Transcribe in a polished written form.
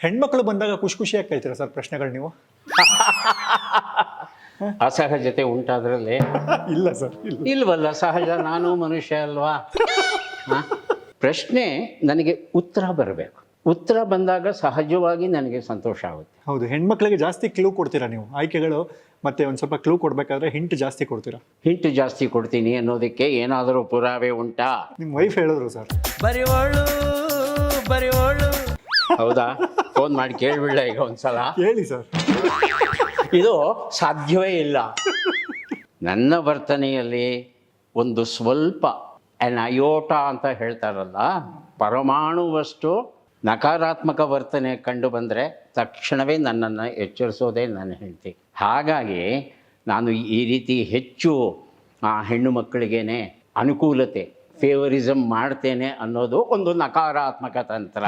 ಹೆಣ್ಮಕ್ಳು ಬಂದಾಗ ಖುಷಿ ಖುಷಿಯಾಗಿ ಕೇಳ್ತೀರಾ ಸರ್ ಪ್ರಶ್ನೆಗಳು ನೀವು? ಅಸಹಜತೆ ಉಂಟಾದ್ರಲ್ಲಿ ಇಲ್ಲ ಸರ್, ಇಲ್ಲ. ಇಲ್ವಲ್ಲ, ಸಹಜ, ನಾನು ಮನುಷ್ಯ ಅಲ್ವಾ. ಹ? ಪ್ರಶ್ನೆ ನನಗೆ ಉತ್ತರ ಬರಬೇಕು. ಉತ್ತರ ಬಂದಾಗ ಸಹಜವಾಗಿ ನನಗೆ ಸಂತೋಷ ಆಗುತ್ತೆ. ಹೌದು, ಹೆಣ್ಮಕ್ಳಿಗೆ ಜಾಸ್ತಿ ಕ್ಲೂ ಕೊಡ್ತೀರಾ ನೀವು ಆಯ್ಕೆಗಳು, ಮತ್ತೆ ಒಂದು ಸ್ವಲ್ಪ ಕ್ಲೂ ಕೊಡ್ಬೇಕಾದ್ರೆ ಹಿಂಟ್ ಜಾಸ್ತಿ ಕೊಡ್ತೀರಾ. ಹಿಂಟು ಜಾಸ್ತಿ ಕೊಡ್ತೀನಿ ಅನ್ನೋದಕ್ಕೆ ಏನಾದರೂ ಪುರಾವೆ ಉಂಟಾ? ನಿಮ್ಮ ವೈಫ್ ಹೇಳಿದ್ರು ಸರ್. ಬರಿವೋಳು. ಹೌದಾ? ಫೋನ್ ಮಾಡಿ ಕೇಳ್ಬಿಡ್ಲ ಈಗ ಒಂದ್ಸಲ. ಹೇಳಿ ಸರ್. ಇದು ಸಾಧ್ಯವೇ ಇಲ್ಲ. ನನ್ನ ವರ್ತನೆಯಲ್ಲಿ ಒಂದು ಸ್ವಲ್ಪ ಅಯೋಟ ಅಂತ ಹೇಳ್ತಾರಲ್ಲ, ಪರಮಾಣುವಷ್ಟು ನಕಾರಾತ್ಮಕ ವರ್ತನೆ ಕಂಡು ಬಂದರೆ ತಕ್ಷಣವೇ ನನ್ನನ್ನು ಎಚ್ಚರಿಸೋದೇ ನನ್ನ ಹೆಂಡತಿ. ಹಾಗಾಗಿ ನಾನು ಈ ರೀತಿ ಹೆಚ್ಚು ಹೆಣ್ಣು ಮಕ್ಕಳಿಗೇನೆ ಅನುಕೂಲತೆ, ಫೇವರಿಸಮ್ ಮಾಡ್ತೇನೆ ಅನ್ನೋದು ಒಂದು ನಕಾರಾತ್ಮಕ ತಂತ್ರ.